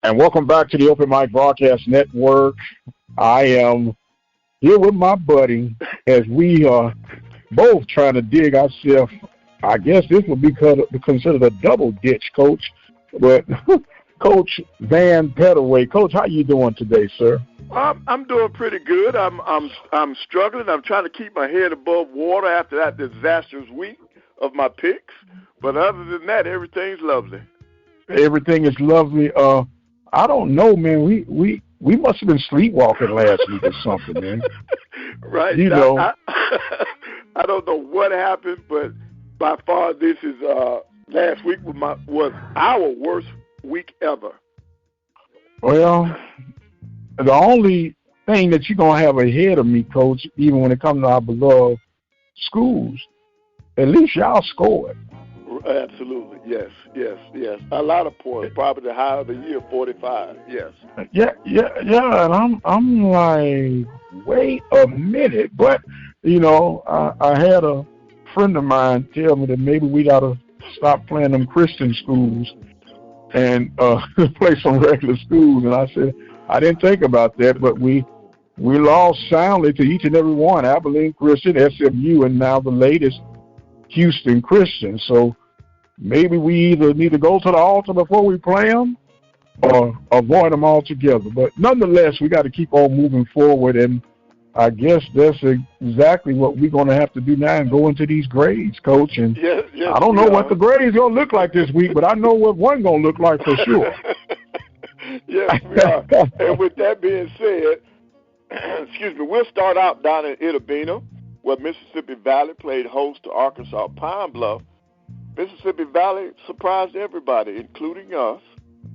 And welcome back to the Open Mic Broadcast Network. I am here with my buddy as we are both trying to dig ourselves. I guess this would be considered a double ditch, Coach. But Coach Van PETTAWAY, Coach, how you doing today, sir? I'm doing pretty good. I'm struggling. I'm trying to keep my head above water after that disastrous week of my picks. But other than that, everything's lovely. Everything is lovely. I don't know, man. We must have been sleepwalking last week or something, man. Right. You know. I don't know what happened, but by far this is last week was our worst week ever. Well, the only thing that you're going to have ahead of me, Coach, even when it comes to our beloved schools, at least y'all scored. Absolutely, yes. A lot of points, probably the high of the year, 45. Yes. Yeah. And I'm like, wait a minute. But I had a friend of mine tell me that maybe we got to stop playing them Christian schools and play some regular schools. And I said I didn't think about that, but we lost soundly to each and every one: Abilene Christian, SMU, and now the latest Houston Christian. So maybe we either need to go to the altar before we play them or avoid them altogether. But nonetheless, we got to keep on moving forward, and I guess that's exactly what we're going to have to do now and go into these grades, Coach. And yes, I don't know what the grades going to look like this week, but I know what one's going to look like for sure. Yes, we are. And with that being said, excuse me, we'll start out down in Itabena, where Mississippi Valley played host to Arkansas Pine Bluff. Mississippi Valley surprised everybody, including us,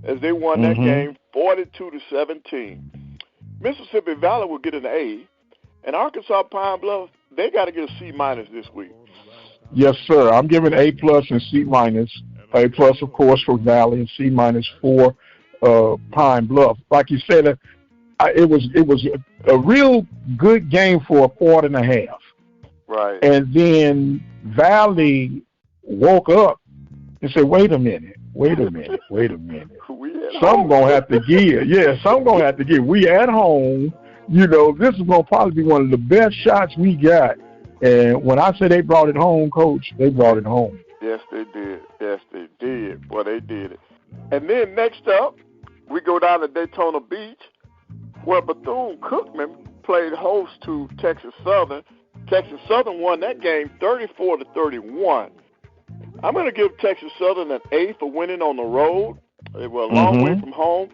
as they won that game 42-17. Mississippi Valley will get an A, and Arkansas Pine Bluff, they got to get a C- this week. Yes, sir. I'm giving A+ and C-. A+, of course, for Valley, and C- for Pine Bluff. Like you said, it was a real good game for a quarter and a half. Right. And then Valley woke up and said, wait a minute. Something going to have to give. Yeah, something going to have to give. We at home, this is going to probably be one of the best shots we got. And when I say they brought it home, Coach, they brought it home. Yes, they did. Boy, they did it. And then next up, we go down to Daytona Beach, where Bethune-Cookman played host to Texas Southern. Texas Southern won that game 34-31. I'm going to give Texas Southern an A for winning on the road. They were a long way from home.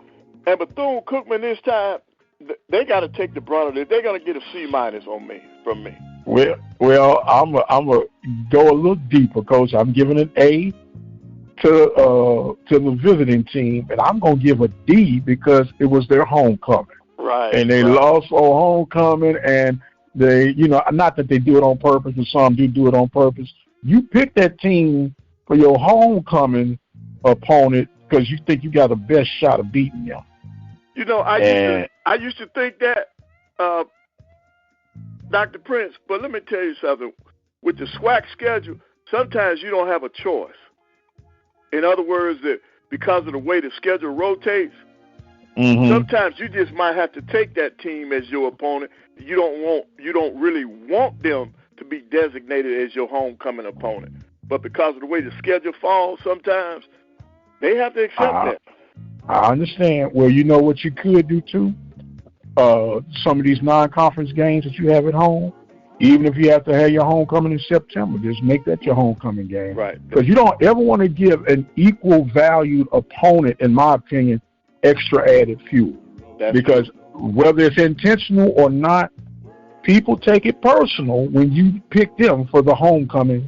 And Bethune-Cookman this time, they got to take the brunt of it. They're going to get a C- from me. Well, I'm going to go a little deeper, Coach. I'm giving an A to the visiting team, and I'm going to give a D because it was their homecoming. Right. And they lost on homecoming, and they, not that they do it on purpose, and some do it on purpose. You pick that team for your homecoming opponent because you think you got the best shot of beating them. I used to think that, Dr. Prince, but let me tell you something. With the SWAC schedule, sometimes you don't have a choice. In other words, that because of the way the schedule rotates, sometimes you just might have to take that team as your opponent. You don't really want them to be designated as your homecoming opponent. But because of the way the schedule falls, sometimes they have to accept that. I understand. Well, you know what you could do too? Some of these non-conference games that you have at home, even if you have to have your homecoming in September, just make that your homecoming game. Right. Because you don't ever want to give an equal valued opponent, in my opinion, extra added fuel. Because whether it's intentional or not, people take it personal when you pick them for the homecoming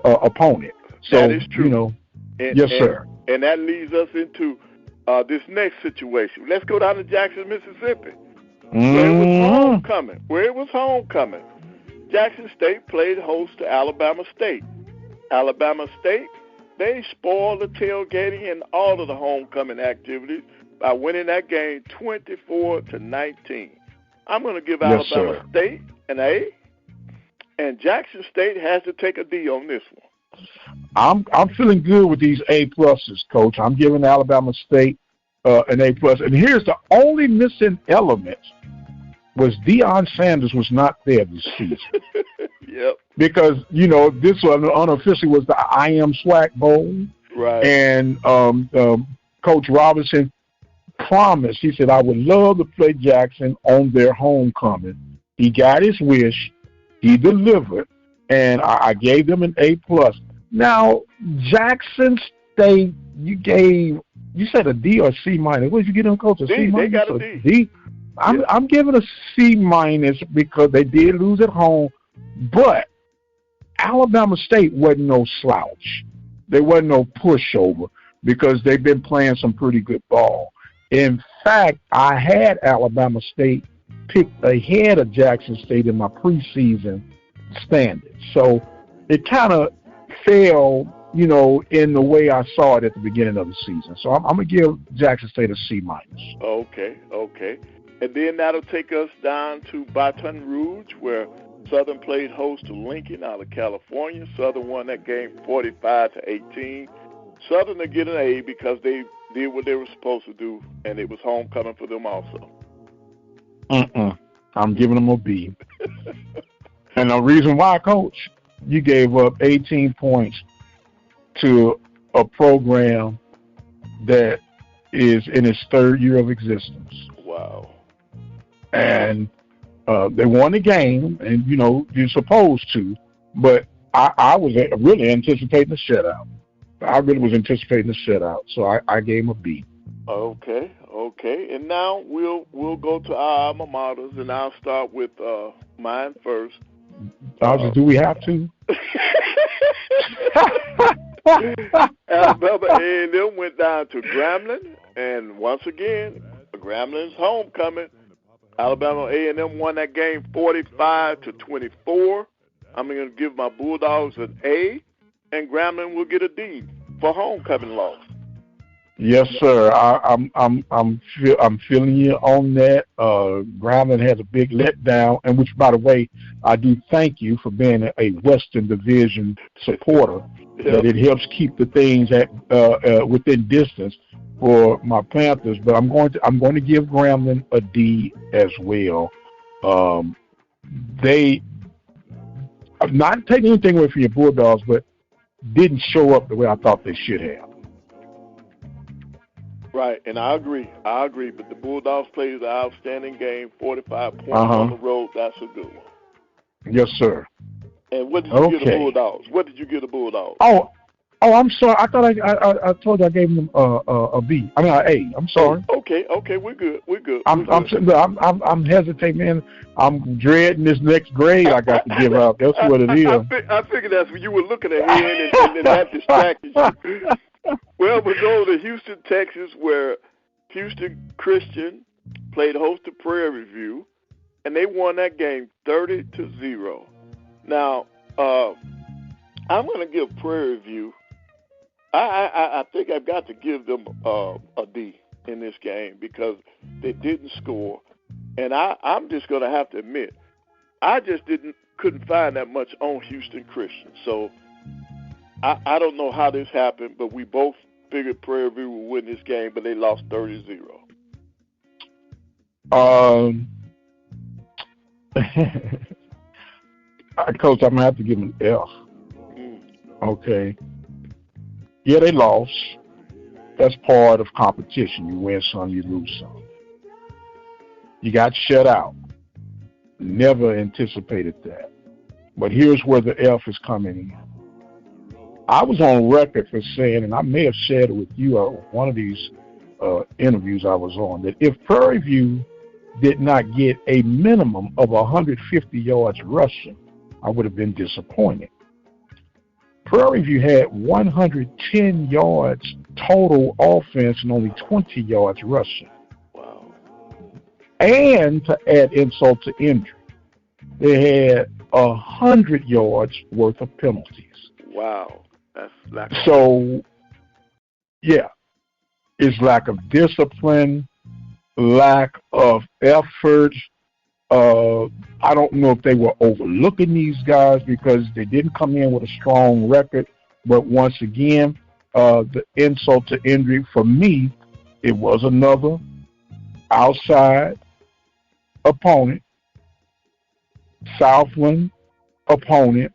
opponent. So, that is true. Yes, sir. And that leads us into this next situation. Let's go down to Jackson, Mississippi, where it was homecoming. Jackson State played host to Alabama State. Alabama State, they spoiled the tailgating and all of the homecoming activities by winning that game 24-19. I'm going to give Alabama State an A, and Jackson State has to take a D on this one. I'm feeling good with these A+, Coach. I'm giving Alabama State an A+. And here's the only missing element was Deion Sanders was not there this season. Yep. Because, this one unofficially was the I Am SWAC Bowl. Right. And Coach Robinson promised, he said, I would love to play Jackson on their homecoming. He got his wish. He delivered. And I gave them an A+. Now, Jackson State, you said a D or C minus. What did you get them, Coach? A C minus? They got a D. I'm giving a C minus because they did lose at home, but Alabama State wasn't no slouch. There wasn't no pushover because they've been playing some pretty good ball. In fact, I had Alabama State picked ahead of Jackson State in my preseason standings. So it kind of fell, in the way I saw it at the beginning of the season. So I'm going to give Jackson State a C minus. Okay. And then that'll take us down to Baton Rouge, where Southern played host to Lincoln out of California. Southern won that game 45-18. Southern will get an A because they did what they were supposed to do, and it was homecoming for them also. I'm giving them a B. And the reason why, Coach, you gave up 18 points to a program that is in its third year of existence. Wow. And they won the game, and, you're supposed to, but I was really anticipating a shutout. I really was anticipating a shutout, so I gave him a B. Okay. And now we'll go to our alma maters, and I'll start with mine first. Do we have to? Alabama A&M went down to Grambling, and once again, Grambling's homecoming. Alabama A&M won that game 45-24. I'm going to give my Bulldogs an A, and Grambling will get a D for homecoming loss. Yes, sir. I'm feeling you on that. Grambling has a big letdown, and which, by the way, I do thank you for being a Western Division supporter. Yep. That it helps keep the things at within distance for my Panthers. But I'm going to give Grambling a D as well. I'm not taking anything away from your Bulldogs, but didn't show up the way I thought they should have. Right, and I agree. But the Bulldogs played an outstanding game, 45 points on the road. That's a good one. Yes, sir. And what did you give the Bulldogs? Oh, I'm sorry. I thought I told you I gave them a B. I mean, an A. I'm sorry. Okay, we're good. I'm hesitating, man. I'm dreading this next grade I got to give out. That's what it is. I figured that's what you were looking ahead, and that distracted you. Well, we go to Houston, Texas, where Houston Christian played host to Prairie View, and they won that game 30-0. Now, I'm going to give Prairie View. I think I've got to give them a D in this game because they didn't score, and I'm just going to have to admit I just couldn't find that much on Houston Christian. So I don't know how this happened, but we both figured Prairie View would win this game, but they lost 30-0. Coach, I'm going to have to give them an F. Okay. Yeah, they lost. That's part of competition. You win some, you lose some. You got shut out. Never anticipated that. But here's where the F is coming in. I was on record for saying, and I may have shared it with you on one of these interviews I was on, that if Prairie View did not get a minimum of 150 yards rushing, I would have been disappointed. Prairie View had 110 yards total offense and only 20 yards rushing. Wow. And to add insult to injury, they had 100 yards worth of penalties. Wow. That's lack of So, yeah, it's lack of discipline, lack of effort. I don't know if they were overlooking these guys because they didn't come in with a strong record. But once again, the insult to injury for me it was another outside opponent, Southland opponent,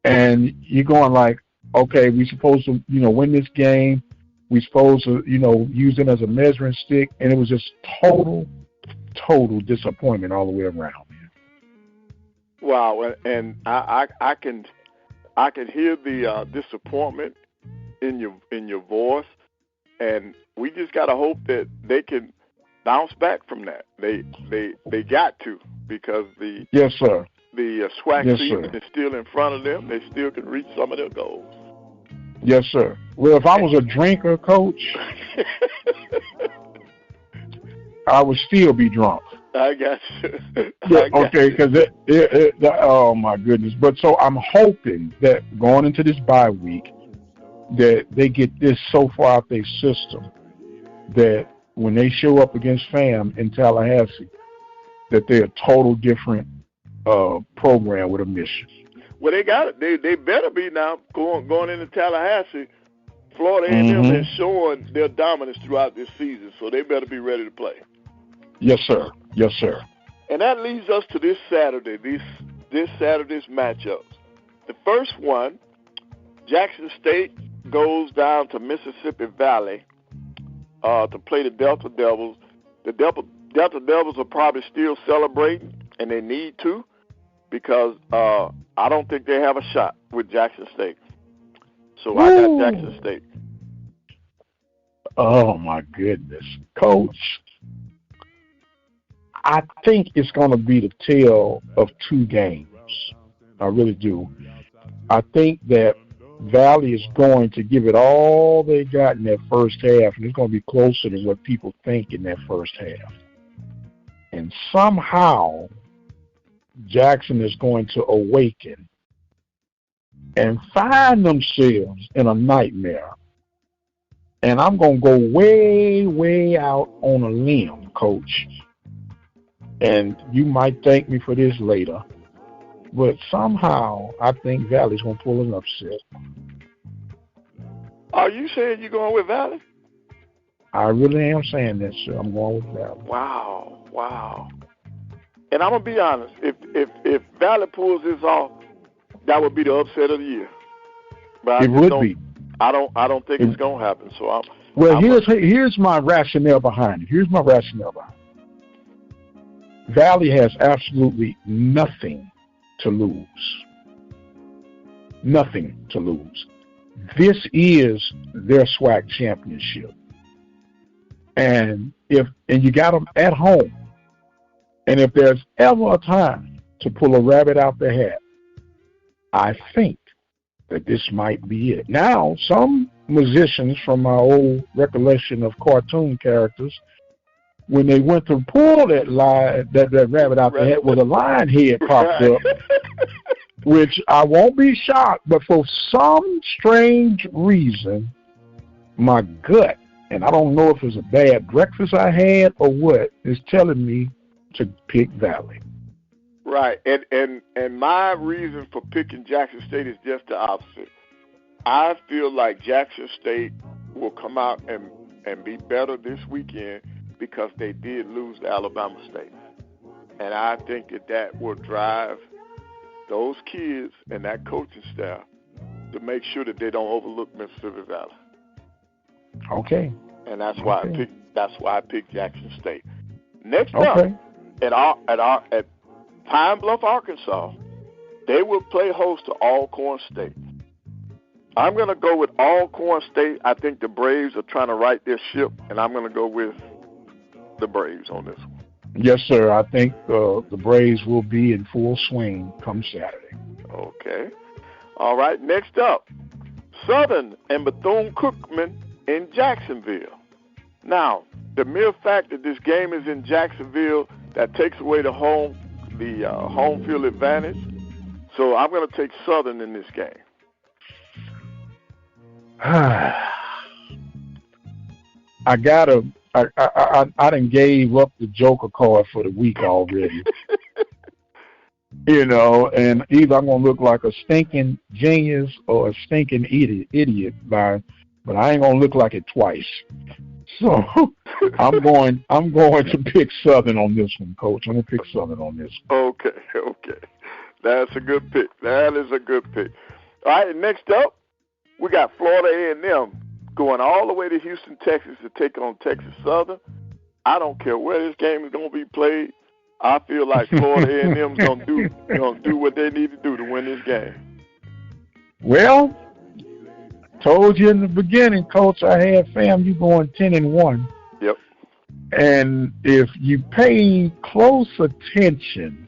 and you're going like, okay, we supposed to, win this game. We supposed to, use it as a measuring stick, and it was just total disappointment all the way around, man. Wow, and I can hear the disappointment in your voice, and we just gotta hope that they can bounce back from that. They got to, because the yes, sir. The SWAC yes, season sir. is still in front of them. They still can reach some of their goals. Yes, sir. Well, if I was a drinker, Coach, I would still be drunk. I got you. Okay, because oh my goodness. But so I'm hoping that going into this bye week, that they get this so far out their system that when they show up against FAM in Tallahassee, that they're a total different program with a mission. Well, they got it. They better be now going into Tallahassee. Florida A&M has shown their dominance throughout this season, so they better be ready to play. Yes, sir. Yes, sir. And that leads us to this Saturday, this Saturday's matchups. The first one, Jackson State goes down to Mississippi Valley to play the Delta Devils. The Delta Devils are probably still celebrating, and they need to, because I don't think they have a shot with Jackson State. So I got Jackson State. Oh, my goodness. Coach, I think it's going to be the tale of two games. I really do. I think that Valley is going to give it all they got in that first half, and it's going to be closer to what people think in that first half. And somehow Jackson is going to awaken and find themselves in a nightmare. And I'm going to go way, way out on a limb, Coach. And you might thank me for this later, but somehow I think Valley's going to pull an upset. Are you saying you're going with Valley? I really am saying that, sir. I'm going with Valley. Wow. And I'm going to be honest. If Valley pulls this off, that would be the upset of the year. But it would be. I don't think it's going to happen. So here's my rationale behind it. Valley has absolutely nothing to lose. Nothing to lose. This is their SWAC championship. And you got them at home. And if there's ever a time to pull a rabbit out the hat, I think that this might be it. Now, some musicians from my old recollection of cartoon characters, when they went to pull that rabbit out the hat, with a lion head popped up, which I won't be shocked, but for some strange reason, my gut, and I don't know if it's a bad breakfast I had or what, is telling me to pick Valley. Right, and my reason for picking Jackson State is just the opposite. I feel like Jackson State will come out and be better this weekend because they did lose to Alabama State. And I think that will drive those kids and that coaching staff to make sure that they don't overlook Mississippi Valley. Okay. And that's why I picked Jackson State. Next up, at Pine Bluff, Arkansas, they will play host to Alcorn State. I'm going to go with Alcorn State. I think the Braves are trying to right their ship, and I'm going to go with the Braves on this one. Yes, sir. I think the Braves will be in full swing come Saturday. Okay. All right. Next up, Southern and Bethune-Cookman in Jacksonville. Now, the mere fact that this game is in Jacksonville, that takes away the home field advantage. So I'm going to take Southern in this game. I done gave up the Joker card for the week already. And either I'm going to look like a stinking genius or a stinking idiot, but I ain't going to look like it twice. So I'm going to pick Southern on this one, Coach. I'm going to pick Southern on this one. Okay. That's a good pick. That is a good pick. All right, next up, we got Florida A&M going all the way to Houston, Texas to take on Texas Southern. I don't care where this game is going to be played. I feel like Florida A&M is going to do what they need to do to win this game. Well, told you in the beginning, Coach, I had FAMU going 10-1. Yep. And if you pay close attention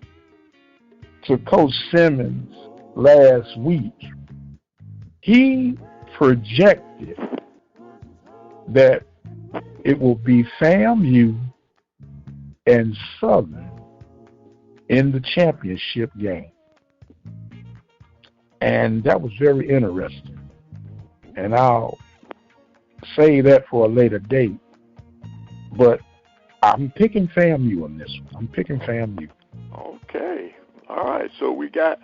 to Coach Simmons last week, he projected that it will be FAMU and Southern in the championship game. And that was very interesting. And I'll say that for a later date. But I'm picking FAMU on this one. I'm picking FAMU. Okay. All right. So we got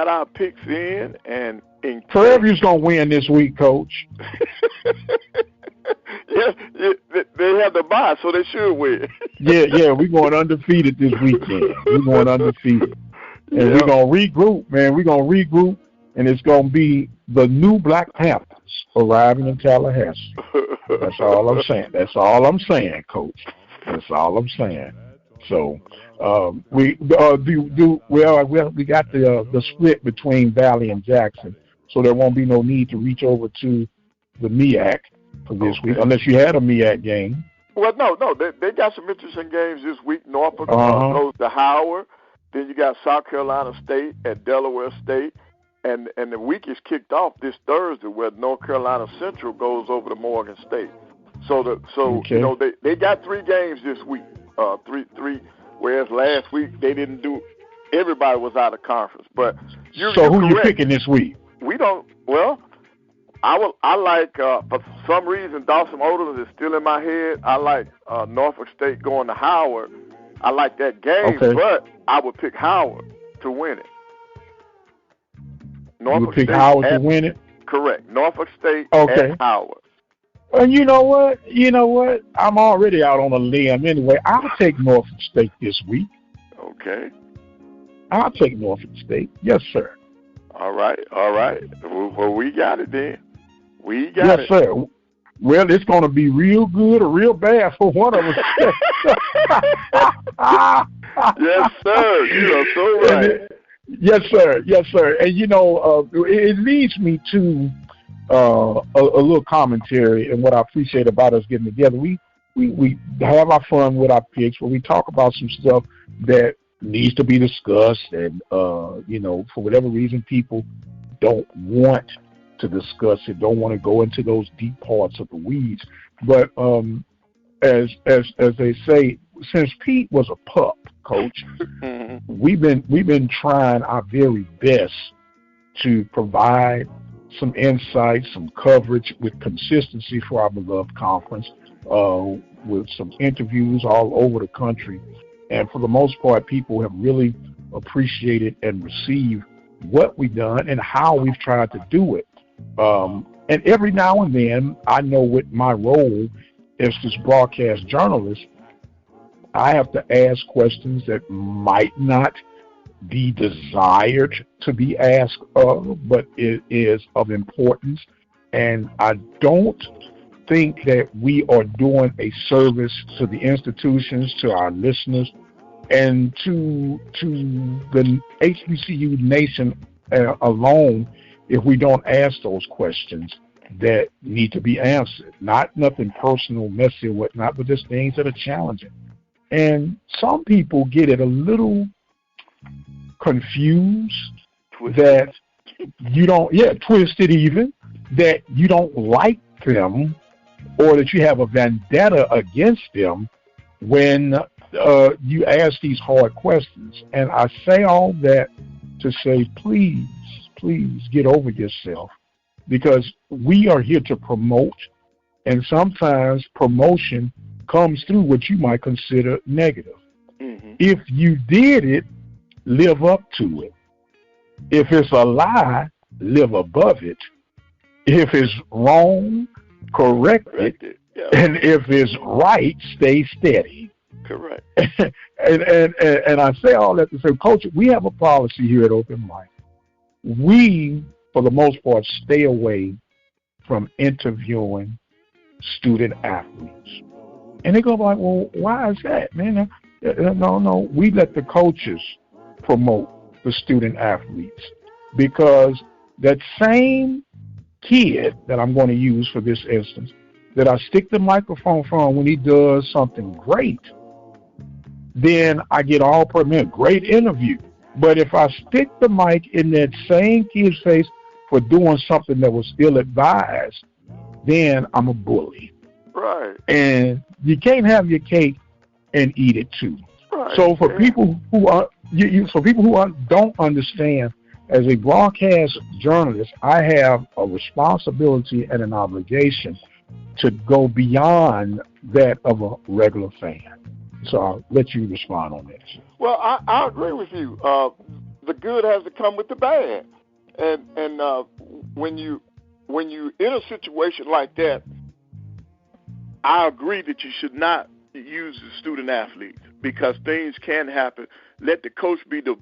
our picks in, and Fairview's gonna win this week, Coach. Yeah, they have the bye, so they should win. Yeah, we're going undefeated this weekend. We're going undefeated. And we're going to regroup, man. We're going to regroup, and it's going to be the new Black Panthers arriving in Tallahassee. That's all I'm saying. That's all I'm saying, Coach. That's all I'm saying. So we got the split between Valley and Jackson, so there won't be no need to reach over to the MEAC for this week, unless you had a MEAC game. Well, no, they got some interesting games this week. Norfolk goes to Howard. Then you got South Carolina State at Delaware State. And the week is kicked off this Thursday where North Carolina Central goes over to Morgan State. So you know, they got 3 games this week. Three, whereas last week they didn't do. Everybody was out of conference. But you're who correct. You picking this week? We don't. Well, I like for some reason Dawson Odom is still in my head. I like Norfolk State going to Howard. I like that game, but I would pick Howard to win it. You would pick Howard to win it? Correct. Norfolk State at Howard. And you know what? I'm already out on a limb anyway. I'll take Norfolk State this week. Okay. I'll take Norfolk State. Yes, sir. All right. Well, we got it then. We got it. Yes, sir. Well, it's going to be real good or real bad for one of us. Yes, sir. You are so right. Yes, sir. And, you know, it leads me to a little commentary, and what I appreciate about us getting together. We have our fun with our picks, where we talk about some stuff that needs to be discussed, and, you know, for whatever reason, people don't want to discuss it, don't want to go into those deep parts of the weeds. But as they say, since Pete was a pup, Coach, we've been trying our very best to provide some insight, some coverage with consistency for our beloved conference, with some interviews all over the country. And for the most part, people have really appreciated and received what we've done and how we've tried to do it. And every now and then, I know with my role as this broadcast journalist, I have to ask questions that might not be desired to be asked of, but it is of importance. And I don't think that we are doing a service to the institutions, to our listeners, and to the HBCU nation alone if we don't ask those questions that need to be answered. Not nothing personal, messy, or whatnot, but just things that are challenging. And some people get it a little confused that you don't, twisted even, that you don't like them or that you have a vendetta against them when you ask these hard questions. And I say all that to say, please get over yourself, because we are here to promote, and sometimes promotion comes through what you might consider negative. Mm-hmm. If you did it, live up to it. If it's a lie, live above it. If it's wrong, correct it. Yeah. And if it's right, stay steady. Correct. And I say all that to say, Coach, we have a policy here at Open Mic. We, for the most part, stay away from interviewing student athletes. And they go like, well, why is that, man? No, we let the coaches promote the student athletes, because that same kid that I'm going to use for this instance, that I stick the microphone from when he does something great, then I get all permit, great interview. But if I stick the mic in that same kid's face for doing something that was ill-advised, then I'm a bully. Right. And you can't have your cake and eat it too. Right. So for people who are don't understand, as a broadcast journalist, I have a responsibility and an obligation to go beyond that of a regular fan. So I'll let you respond on this. Well, I agree with you. The good has to come with the bad, and when you in a situation like that, I agree that you should not use the student athletes, because things can happen. Let the coach be the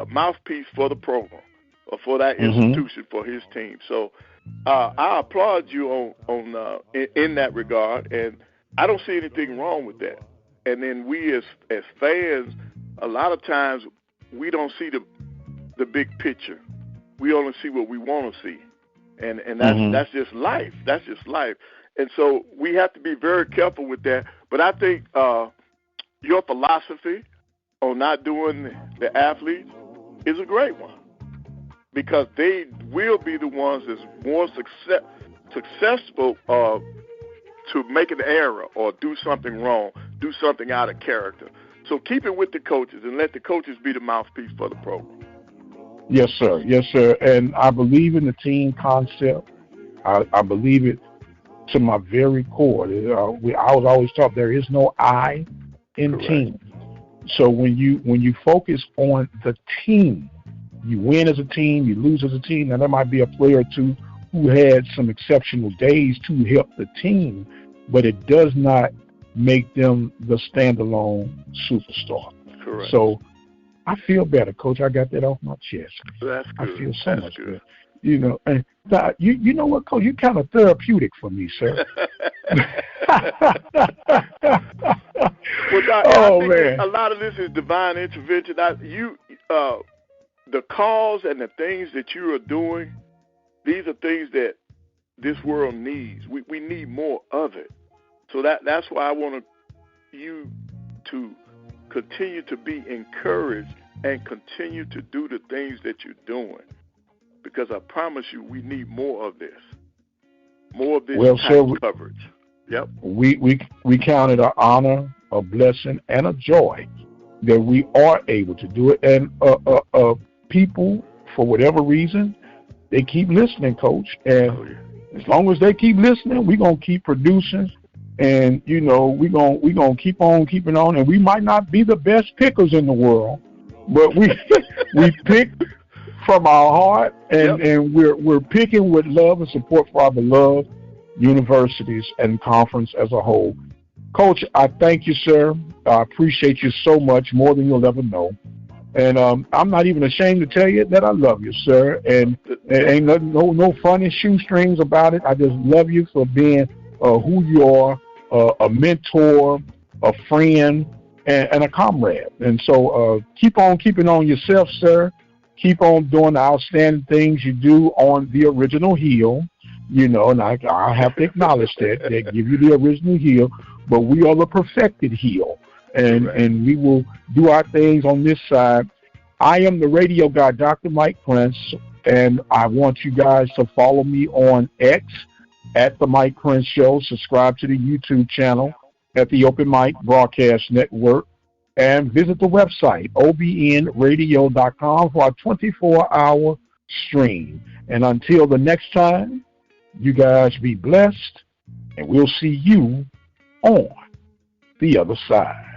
mouthpiece for the program or for that institution, for his team. So I applaud you on in that regard, and I don't see anything wrong with that. And then we as fans, a lot of times we don't see the big picture. We only see what we want to see, and that's just life. That's just life. And so we have to be very careful with that. But I think your philosophy on not doing the athletes is a great one, because they will be the ones that's more successful to make an error or do something wrong, do something out of character. So keep it with the coaches and let the coaches be the mouthpiece for the program. Yes, sir. Yes, sir. And I believe in the team concept. I believe it to my very core. I was always taught there is no I in Correct. team. So when you focus on the team, you win as a team, you lose as a team. Now there might be a player or two who had some exceptional days to help the team, but it does not make them the standalone superstar. Correct. So I feel better, Coach. I got that off my chest. That's good. I feel so much good. better. You know, and you know what, Coach? You're kind of therapeutic for me, sir. I think a lot of this is divine intervention. The cause and the things that you are doing, these are things that this world needs. We need more of it. So that's why I want you to continue to be encouraged and continue to do the things that you're doing, because I promise you we need more of this. More of this coverage. Yep. We count it an honor, a blessing, and a joy that we are able to do it. And people, for whatever reason, they keep listening, Coach. And as long as they keep listening, we're gonna keep producing. And you know, we're gonna keep on keeping on. And we might not be the best pickers in the world, but we pick from our heart, and we're picking with love and support for our beloved universities and conference as a whole. Coach, I thank you, sir. I appreciate you so much, more than you'll ever know. And I'm not even ashamed to tell you that I love you, sir. And there ain't no funny shoestrings about it. I just love you for being who you are, a mentor, a friend, and a comrade. And so keep on keeping on yourself, sir. Keep on doing the outstanding things you do on the original heel. You know, and I have to acknowledge that. They give you the original heel, but we are the perfected heel. And we will do our things on this side. I am the radio guy, Dr. Mike Prince, and I want you guys to follow me on X at The Mike Prince Show. Subscribe to the YouTube channel at the Open Mic Broadcast Network, and visit the website, obnradio.com, for our 24-hour stream. And until the next time, you guys be blessed, and we'll see you on the other side.